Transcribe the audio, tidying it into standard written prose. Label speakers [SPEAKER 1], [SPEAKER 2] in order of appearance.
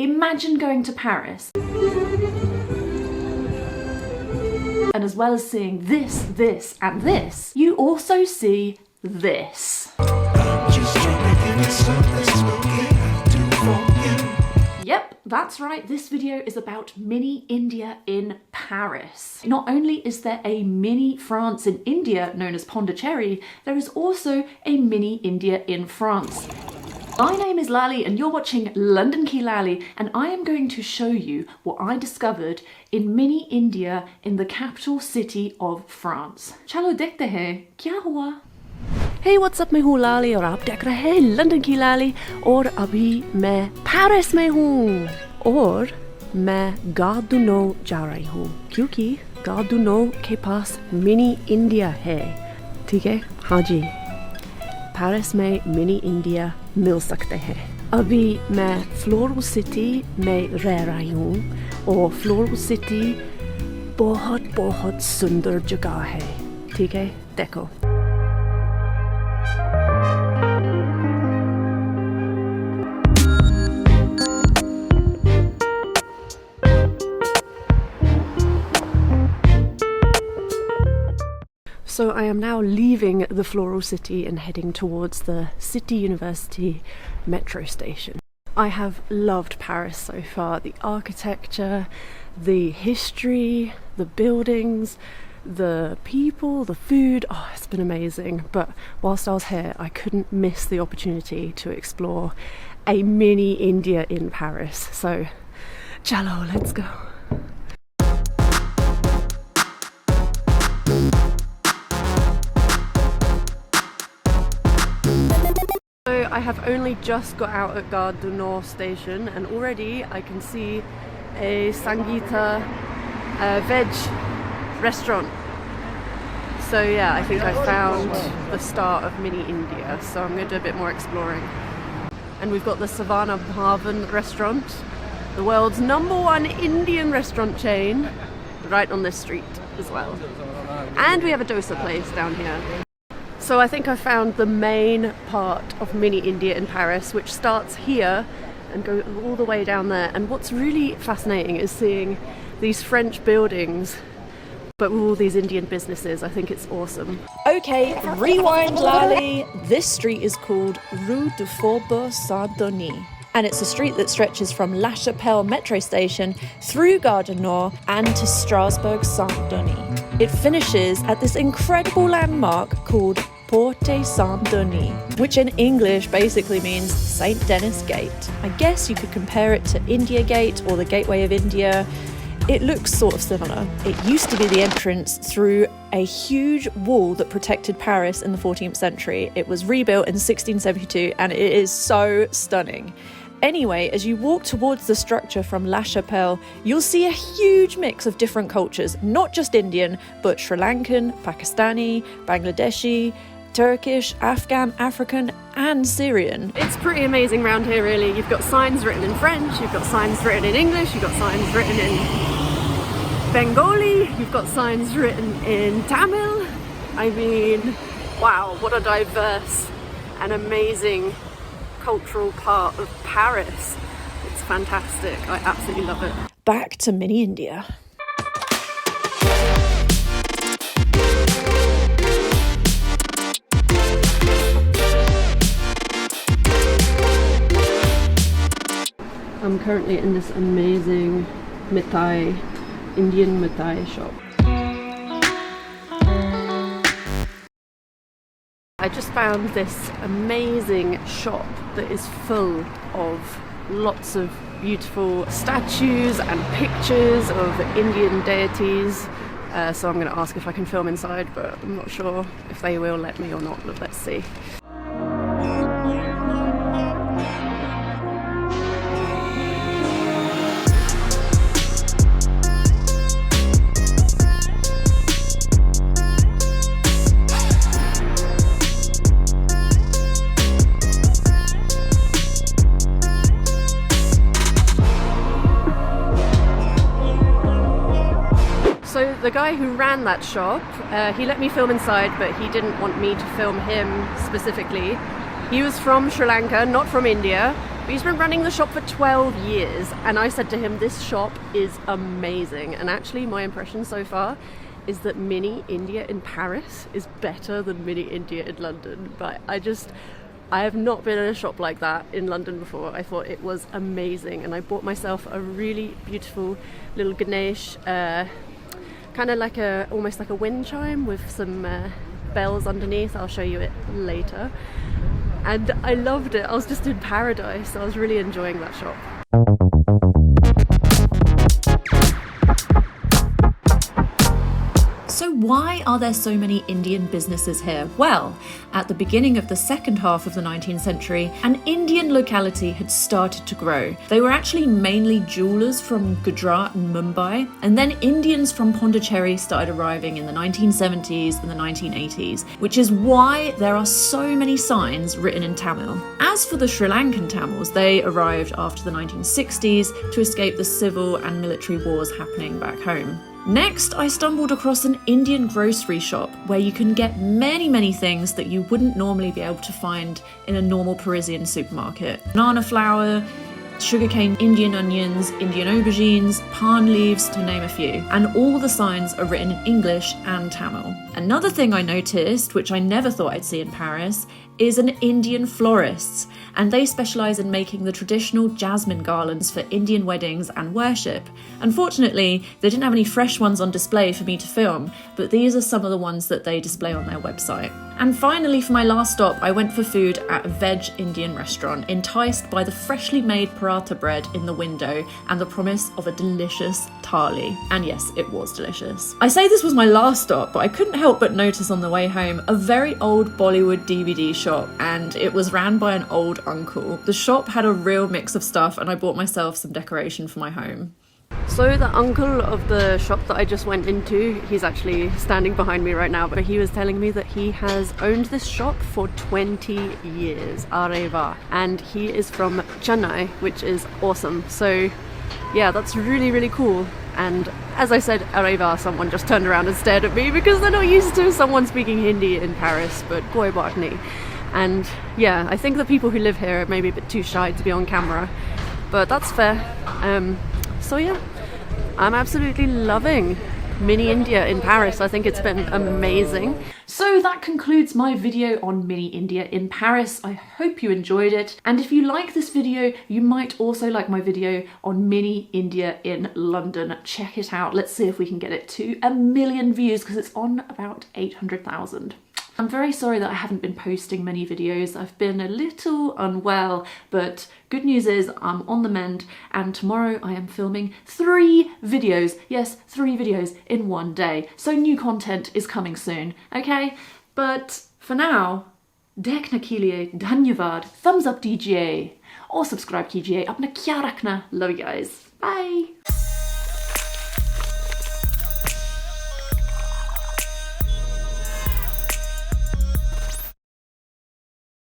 [SPEAKER 1] Imagine going to Paris. And as well as seeing this, this, and this, you also see this. Yep, that's right, this video is about mini India in Paris. Not only is there a mini France in India known as Pondicherry, there is also a mini India in France. My name is Lali and you're watching London Ki Lali, and I am going to show you what I discovered in mini India in the capital city of France. Chalo dekhte hain, kya hua? Hey, what's up, मैं हूँ लाली और आप देख रहे हैं London की लाली, और अभी मैं पेरिस में हूँ और मैं गार डू नॉर्ड जा रही हूँ क्योंकि गार डू नॉर्ड के पास मिनी इंडिया है। ठीक है, हाँ जी, पेरिस में मिनी इंडिया मिल सकते हैं। अभी मैं फ्लोरल सिटी में रह रही हूँ और फ्लोरल सिटी बहुत बहुत सुंदर जगह है। ठीक है, देखो। So I am now leaving the floral city and heading towards the City University metro station. I have loved Paris so far. The architecture, the history, the buildings, the people, the food, oh, it's been amazing. But whilst I was here, I couldn't miss the opportunity to explore a mini India in Paris. So, chalo, let's go. I have only just got out at Gare Du Nord Station and already I can see a Sangeeta veg restaurant. So yeah, I think I found the start of mini India, so I'm going to do a bit more exploring. And we've got the Savannah Bhavan restaurant, the world's #1 Indian restaurant chain, right on this street as well. And we have a dosa place down here. So I think I found the main part of mini India in Paris, which starts here and goes all the way down there. And what's really fascinating is seeing these French buildings, but with all these Indian businesses. I think it's awesome.
[SPEAKER 2] Okay, rewind, Lali. This street is called Rue du Faubourg Saint-Denis. And it's a street that stretches from La Chapelle metro station through Gare Du Nord and to Strasbourg Saint-Denis. It finishes at this incredible landmark called Porte Saint-Denis, which in English basically means St. Denis Gate. I guess you could compare it to India Gate or the Gateway of India. It looks sort of similar. It used to be the entrance through a huge wall that protected Paris in the 14th century. It was rebuilt in 1672 and it is so stunning. Anyway, as you walk towards the structure from La Chapelle, you'll see a huge mix of different cultures, not just Indian, but Sri Lankan, Pakistani, Bangladeshi, Turkish, Afghan, African, and Syrian. It's pretty amazing around here, really. You've got signs written in French, you've got signs written in English, you've got signs written in Bengali, you've got signs written in Tamil. I mean, wow, what a diverse and amazing cultural part of Paris. It's fantastic. I absolutely love it. Back to mini India. I'm currently in this amazing mithai, Indian mithai shop. I just found this amazing shop that is full of lots of beautiful statues and pictures of Indian deities. So I'm going to ask if I can film inside, but I'm not sure if they will let me or not, but let's see. So the guy who ran that shop, he let me film inside, but he didn't want me to film him specifically. He was from Sri Lanka, not from India,
[SPEAKER 3] But he's been running the shop for 12 years, and I said to him, this shop is amazing. And actually my impression so far is that Mini India in Paris is better than Mini India in London. But I have not been in a shop like that in London before. I thought it was amazing, and I bought myself a really beautiful little Ganesh, kind of like almost like a wind chime with some bells underneath. I'll show you it later. And I loved it. I was just in paradise. I was really enjoying that shop.
[SPEAKER 2] So why are there so many Indian businesses here? Well, at the beginning of the second half of the 19th century, an Indian locality had started to grow. They were actually mainly jewelers from Gujarat and Mumbai, and then Indians from Pondicherry started arriving in the 1970s and the 1980s, which is why there are so many signs written in Tamil. As for the Sri Lankan Tamils, they arrived after the 1960s to escape the civil and military wars happening back home. Next, I stumbled across an Indian grocery shop where you can get many things that you wouldn't normally be able to find in a normal Parisian supermarket. Banana flour, sugarcane, Indian onions, Indian aubergines, palm leaves, to name a few. And all the signs are written in English and Tamil. Another thing I noticed, which I never thought I'd see in Paris, is an Indian florists, and they specialise in making the traditional jasmine garlands for Indian weddings and worship. Unfortunately, they didn't have any fresh ones on display for me to film, but these are some of the ones that they display on their website. And finally, for my last stop, I went for food at a veg Indian restaurant, enticed by the freshly made paratha bread in the window and the promise of a delicious thali. And yes, it was delicious. I say this was my last stop, but I couldn't help but notice on the way home a very old Bollywood DVD shop, and it was ran by an old uncle. The shop had a real mix of stuff, and I bought myself some decoration for my home.
[SPEAKER 3] So the uncle of the shop that I just went into, he's actually standing behind me right now, but he was telling me that he has owned this shop for 20 years, Areva, and he is from Chennai, which is awesome. So yeah, that's really cool. And as I said, Areva, someone just turned around and stared at me because they're not used to someone speaking Hindi in Paris, but koi baat nahi. And yeah, I think the people who live here are maybe a bit too shy to be on camera, but that's fair. So yeah, I'm absolutely loving Mini India in Paris. I think it's been amazing.
[SPEAKER 1] So that concludes my video on Mini India in Paris. I hope you enjoyed it. And if you like this video, you might also like my video on Mini India in London. Check it out. Let's see if we can get it to 1 million views because it's on about 800,000. I'm very sorry that I haven't been posting many videos. I've been a little unwell, but good news is I'm on the mend, and tomorrow I am filming 3 videos. Yes, 3 videos in one day. So new content is coming soon, okay? But for now, देखने के लिए धन्यवाद. Thumbs up DJ or subscribe कीजिए. अपना ख्याल रखना. Love you guys. Bye.